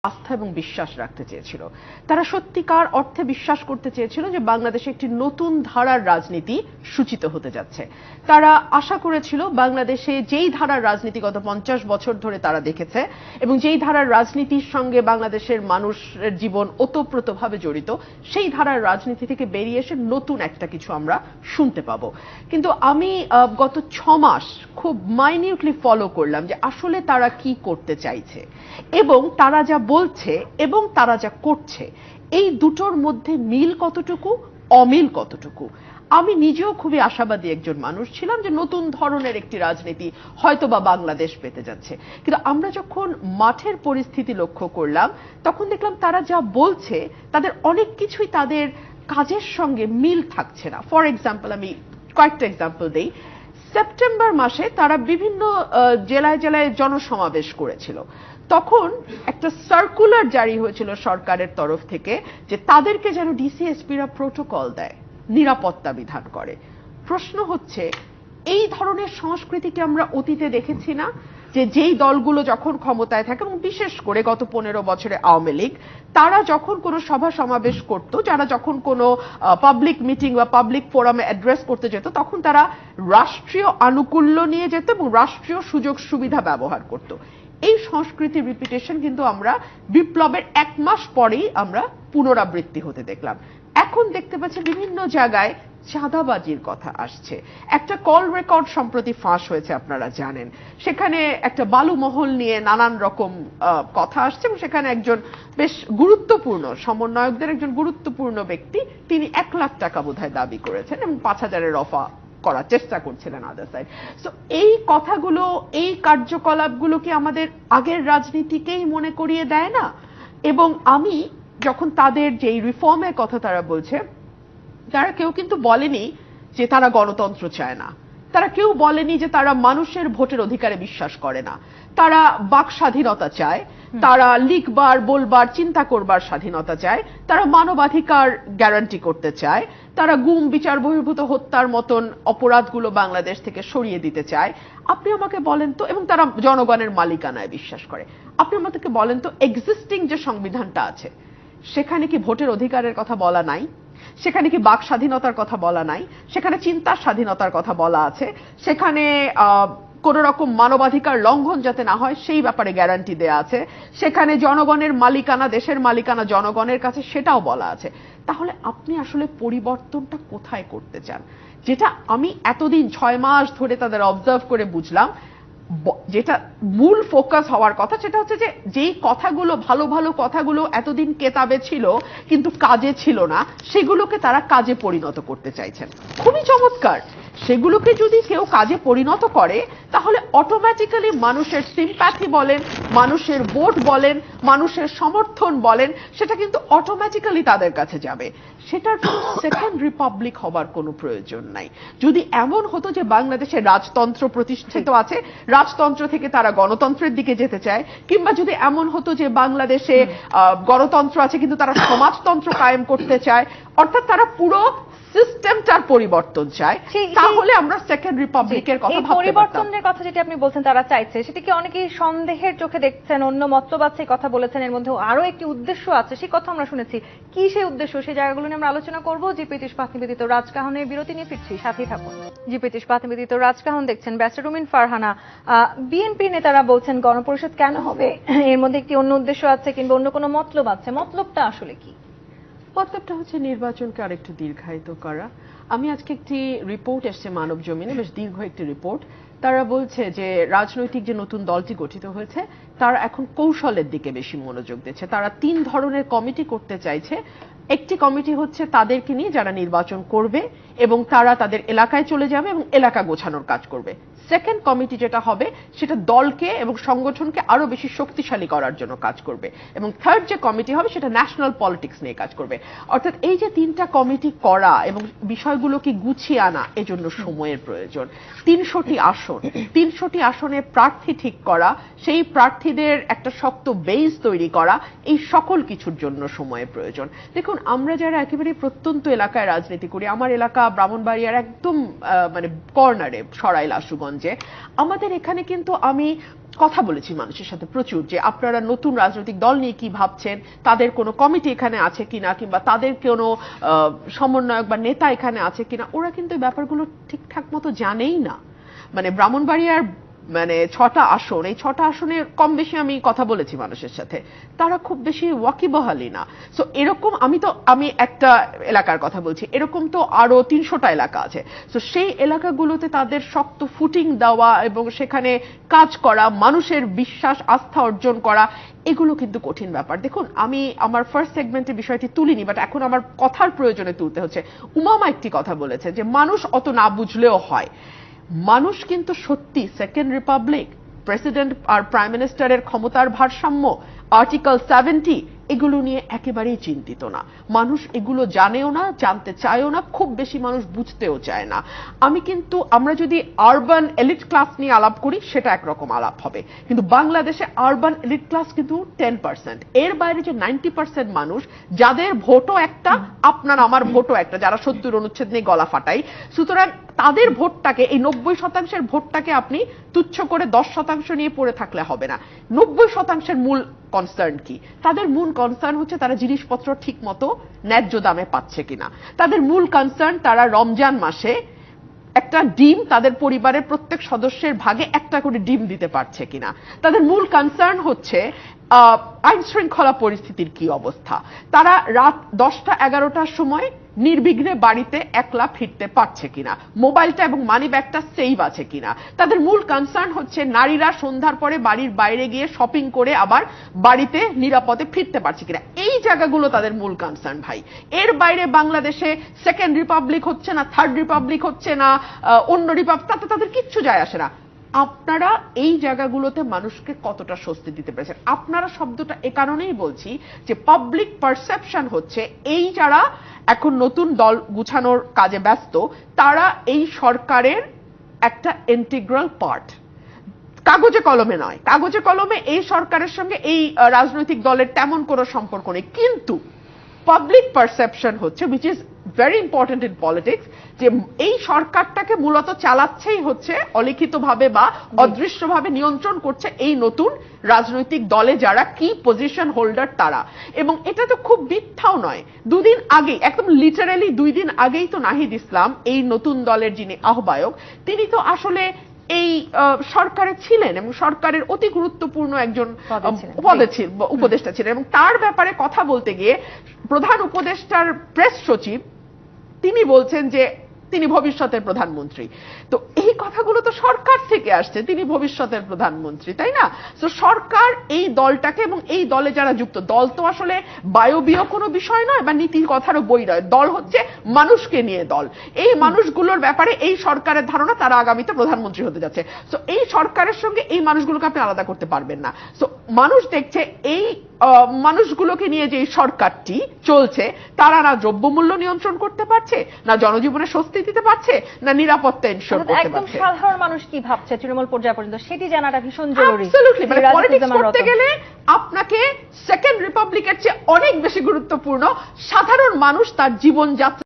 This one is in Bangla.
আস্থা এবং বিশ্বাস রাখতে চেয়েছিল। তারা সত্যিকার অর্থে বিশ্বাস করতে চেয়েছিল যে বাংলাদেশে একটি নতুন ধারার রাজনীতি সূচিত হতে যাচ্ছে। তারা আশা করেছিল বাংলাদেশে যেই ধারার রাজনীতি গত 50 বছর ধরে তারা দেখেছে এবং যেই ধারার রাজনীতির সঙ্গে বাংলাদেশের মানুষের জীবন ওতপ্রোতভাবে জড়িত, সেই ধারার রাজনীতি থেকে বেরিয়ে এসে নতুন একটা কিছু আমরা শুনতে পাবো। কিন্তু আমি গত 6 মাস খুব মাইনিউটলি ফলো করলাম যে আসলে তারা কি করতে চাইছে এবং তারা যা বলছে এবং তারা যা করছে এই দুটোর মধ্যে মিল কতটুকু, অমিল কতটুকু। আমি নিজেও খুবই আশাবাদী একজন মানুষ ছিলাম যে নতুন ধরনের একটি রাজনীতি হয়তোবা বাংলাদেশ পেতে যাচ্ছে, কিন্তু আমরা যখন মাঠের পরিস্থিতি লক্ষ্য করলাম তখন দেখলাম তারা যা বলছে তাদের অনেক কিছুই তাদের কাজের সঙ্গে মিল থাকছে না। ফর এক্সাম্পল, আমি কয়েকটা এক্সাম্পল দেই। সেপ্টেম্বর মাসে তারা বিভিন্ন জেলায় জেলায় জনসমাবেশ করেছিল। তখন একটা সার্কুলার জারি হয়েছিল সরকারের তরফ থেকে যে তাদেরকে যেন ডিসিএসপিরা প্রোটোকল দেয়, নিরাপত্তা বিধান করে। প্রশ্ন হচ্ছে, এই ধরনের সংস্কৃতিকে আমরা অতীতে দেখেছি না? যে যেই দলগুলো যখন ক্ষমতায় থাকে, এবং বিশেষ করে গত 15 বছরে আওয়ামী লীগ, তারা যখন কোনো সভা সমাবেশ করত, যারা যখন কোনো পাবলিক মিটিং বা পাবলিক ফোরামে অ্যাড্রেস করতে যেত, তখন তারা রাষ্ট্রীয় আনুকূল্য নিয়ে যেত এবং রাষ্ট্রীয় সুযোগ সুবিধা ব্যবহার করত। এই সংস্কৃতির রিপিটেশন কিন্তু আমরা বিপ্লবের 1 মাস পরেই আমরা পুনরাবৃত্তি হতে দেখলাম। এখন দেখতে পাচ্ছি বিভিন্ন জায়গায় চাঁদাবাজির কথা আসছে। একটা কল রেকর্ড সম্প্রতি ফাঁস হয়েছে, আপনারা জানেন। সেখানে একটা বালু মহল নিয়ে নানান রকম কথা আসছে এবং সেখানে একজন বেশ গুরুত্বপূর্ণ সমন্বয়কদের একজন গুরুত্বপূর্ণ ব্যক্তি, তিনি 1 লাখ টাকা বোধহয় দাবি করেছেন এবং 5,000-এর অফার করার চেষ্টা করছিলেন আদার সাইড। সো এই কথাগুলো, এই কার্যকলাপগুলো কি আমাদের আগের রাজনীতিকেই মনে করিয়ে দেয় না? এবং আমি যখন তাদের যে রিফর্মের কথা তারা বলছে, তারা কেউ কিন্তু বলেনি যে তারা গণতন্ত্র চায় না, তারা কেউ বলেনি যে তারা মানুষের ভোটের অধিকারে বিশ্বাস করে না। তারা বাক স্বাধীনতা চায়, তারা লিখবার, বলবার, চিন্তা করবার স্বাধীনতা চায়, তারা মানবাধিকার গ্যারান্টি করতে চায়, তারা গুম, বিচার বহির্ভূত হত্যার মতন অপরাধগুলো বাংলাদেশ থেকে সরিয়ে দিতে চায়। আপনি আমাকে বলেন তো, এবং তারা জনগণের মালিকানায় বিশ্বাস করে। আপনি আমাদেরকে বলেন তো, এক্সিস্টিং যে সংবিধানটা আছে সেখানে কি ভোটের অধিকারের কথা বলা নাই? সেখানে কি বাক স্বাধীনতার কথা বলা নাই? সেখানে চিন্তার স্বাধীনতার কথা বলা আছে? সেখানে কোন রকম মানবাধিকার লঙ্ঘন যাতে না হয় সেই ব্যাপারে গ্যারান্টি দেয়া আছে? সেখানে জনগণের মালিকানা, দেশের মালিকানা জনগণের কাছে, সেটাও বলা আছে। তাহলে আপনি আসলে পরিবর্তনটা কোথায় করতে চান? যেটা আমি এতদিন 6 মাস ধরে তাদের অবজার্ভ করে বুঝলাম, যেটা মূল ফোকাস হওয়ার কথা সেটা হচ্ছে যে যেই কথাগুলো, ভালো ভালো কথাগুলো এতদিন কেতাবে ছিল কিন্তু কাজে ছিল না, সেগুলোকে তারা কাজে পরিণত করতে চাইছেন। খুবই চমৎকার। সেগুলোকে যদি কেউ কাজে পরিণত করে তাহলে অটোমেটিক্যালি মানুষের সিম্প্যাথি বলেন, মানুষের ভোট বলেন, মানুষের সমর্থন বলেন, সেটা কিন্তু অটোমেটিক্যালি তাদের কাছে যাবে। সেটার জন্য সেকেন্ড রিপাবলিক হবার কোনো প্রয়োজন নাই। যদি এমন হতো যে বাংলাদেশে রাজতন্ত্র প্রতিষ্ঠিত আছে, রাজতন্ত্র থেকে তারা গণতন্ত্রের দিকে যেতে চায়, কিংবা যদি এমন হতো যে বাংলাদেশে গণতন্ত্র আছে কিন্তু তারা সমাজতন্ত্র কায়েম করতে চায়, অর্থাৎ তারা পুরো সিস্টেমটার পরিবর্তন চায়, তাহলে আমরা সেকেন্ড রিপাবলিকের কথা ভাবতে পারতাম। পরিবর্তনের কথা যেটা আপনি বলছেন তারা চাইছে, সেটা কি অনেকেই সন্দেহের চোখে দেখছেন, অন্য মতলব আছে কথা বলেছেন, এর মধ্যে আরো একটি উদ্দেশ্য আছে, সেই কথা আমরা শুনেছি। কি সেই উদ্দেশ্য, সেই জায়গাগুলো নিয়ে আমরা আলোচনা করবো। জিপিটি ইস্পাত নিবেদিত রাজকাহনের বিরতি নিয়ে ফিরছি, সাথেই থাকুন। জিপিটি ইস্পাত নিবেদিত রাজকাহন দেখছেন, ব্যারিস্টার রুমিন ফারহানা। বিএনপির নেতারা বলছেন গণপরিষদ কেন হবে, এর মধ্যে একটি অন্য উদ্দেশ্য আছে কিংবা অন্য কোনো মতলব আছে। মতলবটা আসলে কি? মতলবটা হচ্ছে নির্বাচনকে আরেকটু দীর্ঘায়িত করা। আমি আজকে একটি রিপোর্ট এসছে মানব জমিনে, বেশ দীর্ঘ একটি রিপোর্ট। তারা বলছে যে রাজনৈতিক যে নতুন দলটি গঠিত হয়েছে তারা এখন কৌশলের দিকে বেশি মনোযোগ দিচ্ছে। তারা 3 ধরনের কমিটি করতে চাইছে। একটি কমিটি হচ্ছে তাদেরকে নিয়ে যারা নির্বাচন করবে এবং তারা তাদের এলাকায় চলে যাবে এবং এলাকা গোছানোর কাজ করবে। সেকেন্ড কমিটি যেটা হবে সেটা দলকে এবং সংগঠনকে আরো বেশি শক্তিশালী করার জন্য কাজ করবে, এবং থার্ড যে কমিটি হবে সেটা ন্যাশনাল পলিটিক্স নিয়ে কাজ করবে। অর্থাৎ এই যে 3টা কমিটি করা এবং বিষয়গুলোকে গুছিয়ে আনা, এজন্য সময়ের প্রয়োজন। 300টি আসন, 300টি আসনে প্রার্থী ঠিক করা, সেই প্রার্থীদের একটা শক্ত বেস তৈরি করা, এই সকল কিছুর জন্য সময়ের প্রয়োজন। দেখুন, আমরা যারা একেবারে প্রত্যন্ত এলাকায় রাজনীতি করি, আমার এলাকা ব্রাহ্মণবাড়িয়ার একদম মানে কর্নারে সরাইল আশুগঞ্জ, নারায়ণগঞ্জে, আমাদের এখানে কিন্তু আমি কথা বলেছি মানুষের সাথে প্রচুর, যে আপনারা নতুন রাজনৈতিক দল নিয়ে কি ভাবছেন, তাদের কোনো কমিটি এখানে আছে কিনা, কিংবা তাদের কোনো সমন্বয়ক বা নেতা এখানে আছে কিনা। ওরা কিন্তু এই ব্যাপারগুলো ঠিকঠাক মতো জানেই না। মানে ব্রাহ্মণবাড়িয়ার 6টা আসন, এই 6টা আসনে কম বেশি আমি কথা বলেছি মানুষের সাথে, তারা খুব বেশি ওয়াকিবহালি না। সো এরকম আমি একটা এলাকার কথা বলছি, এরকম তো আরো 300টা এলাকা আছে। সো সেই এলাকাগুলোতে তাদের শক্ত ফুটিং দেওয়া এবং সেখানে কাজ করা, মানুষের বিশ্বাস আস্থা অর্জন করা, এগুলো কিন্তু কঠিন ব্যাপার। দেখুন, আমি আমার ফার্স্ট সেগমেন্টে বিষয়টি তুলিনি, বাট এখন আমার কথার প্রয়োজনে তুলতে হচ্ছে। উমামা একটি কথা বলেছে যে মানুষ অত না বুঝলেও হয়। মানুষ কিন্তু সত্যি সেকেন্ড রিপাবলিক, প্রেসিডেন্ট আর প্রাইম মিনিস্টারের ক্ষমতার ভারসাম্য, আর্টিকেল 70, এগুলো নিয়ে একেবারেই চিন্তিত না। মানুষ এগুলো জানেও না, জানতে চায়ও না, খুব বেশি মানুষ বুঝতেও চায় না। আমরা যদি আরবান এলিট ক্লাস নিয়ে আলাপ করি, সেটা একরকম আলাপ হবে, কিন্তু বাংলাদেশে আরবান এলিট ক্লাস কিন্তু 10%। এর বাইরে যে 90% মানুষ, যাদের ভোটও একটা, আপনার আমার ভোটও একটা, যারা 70 অনুচ্ছেদ নিয়ে গলা ফাটাই, সুতরাং তাদের ভোটটাকে, এই 90%-এর ভোটটাকে আপনি তুচ্ছ করে 10% নিয়ে পড়ে থাকলে হবে না। 90%-এর মূল কনসার্ন কি? তাদের মূল কনসার্ন হচ্ছে তারা জিনিসপত্র ঠিক মতো ন্যায্য দামে পাচ্ছে কিনা। তাদের মূল কনসার্ন তারা রমজান মাসে একটা ডিম তাদের পরিবারের প্রত্যেক সদস্যের ভাগে একটা করে ডিম দিতে পারছে কিনা। তাদের মূল কনসার্ন হচ্ছে আইন শৃঙ্খলা পরিস্থিতির কি অবস্থা, তারা রাত 10টা-11টার সময় নির্বিঘ্নে বাড়িতে একলা ফিরতে পারছে কিনা, মোবাইলটা এবং মানি ব্যাগটা সেভ আছে কিনা। তাদের মূল কনসার্ন হচ্ছে নারীরা সন্ধ্যার পরে বাড়ির বাইরে গিয়ে শপিং করে আবার বাড়িতে নিরাপদে ফিরতে পারছে কিনা। এই জায়গাগুলো তাদের মূল কনসার্ন ভাই। এর বাইরে বাংলাদেশে সেকেন্ড রিপাবলিক হচ্ছে না, থার্ড রিপাবলিক হচ্ছে না, অন্য রিপাবলিক, তাতে তাদের কিচ্ছু যায় আসে না। আপনারা এই জায়গাগুলোতে মানুষকে কতটা স্বস্তি দিতে পেরেছেন? আপনারা শব্দটা এ কারণেই বলছি যে পাবলিক পারসেপশন হচ্ছে এই যারা এখন নতুন দল গুছানোর কাজে ব্যস্ত, তারা এই সরকারের একটা ইন্টিগ্রাল পার্ট। কাগজে কলমে নয়, কাগজে কলমে এই সরকারের সঙ্গে এই রাজনৈতিক দলের তেমন কোনো সম্পর্ক নেই, কিন্তু পাবলিক পারসেপশন হচ্ছে, which is very important in politics, যে এই সরকারটাকে মূলত চালাচ্ছেই হচ্ছে অলিখিতভাবে বা অদৃশ্যভাবে নিয়ন্ত্রণ করছে এই নতুন রাজনৈতিক দলে যারা কি পজিশন হোল্ডার তারা। এবং এটা তো খুব মিথ্যাও নয়। দুদিন আগে, একদম লিটারালি 2 দিন আগেই তো নাহিদ ইসলাম, এই নতুন দলের যিনি আহ্বায়ক, তিনি তো আসলে এই সরকারে ছিলেন এবং সরকারের অতি গুরুত্বপূর্ণ একজন উপদেষ্টা ছিলেন, এবং তার ব্যাপারে কথা বলতে গিয়ে প্রধান উপদেষ্টার প্রেস সচিব তিনি বলছেন যে তিনি ভবিষ্যতের প্রধানমন্ত্রী। তো এই কথাগুলো তো সরকার থেকে আসছে, তিনি ভবিষ্যতের প্রধানমন্ত্রী, তাই না? তো সরকার এই দলটাকে, এবং এই দলে যারা যুক্ত, দল তো আসলে বায়বীয় কোনো বিষয় নয় বা নীতির কথারও বই নয়, দল হচ্ছে মানুষকে নিয়ে দল। এই মানুষগুলোর ব্যাপারে এই সরকারের ধারণা তারা আগামীতে প্রধানমন্ত্রী হতে যাচ্ছে। তো এই সরকারের সঙ্গে এই মানুষগুলোকে আপনি আলাদা করতে পারবেন না। তো মানুষ দেখছে এই মানুষগুলোকে নিয়ে যে সরকারটি চলছে, তারা না দ্রব্যমূল্য নিয়ন্ত্রণ করতে পারছে, না জনজীবনে স্বস্তি দিতে পারছে, না নিরাপত্তা এনশিওর করতে পারছে। একদম সাধারণ মানুষ কি ভাবছে তৃণমূল পর্যায় পর্যন্ত, সেটি জানাটা ভীষণ জরুরি। অ্যাবসলিউটলি, মানে পলিটিক্স করতে গেলে আপনাকে সেকেন্ড রিপাবলিকের চেয়ে অনেক বেশি গুরুত্বপূর্ণ সাধারণ মানুষ তার জীবনযাত্রা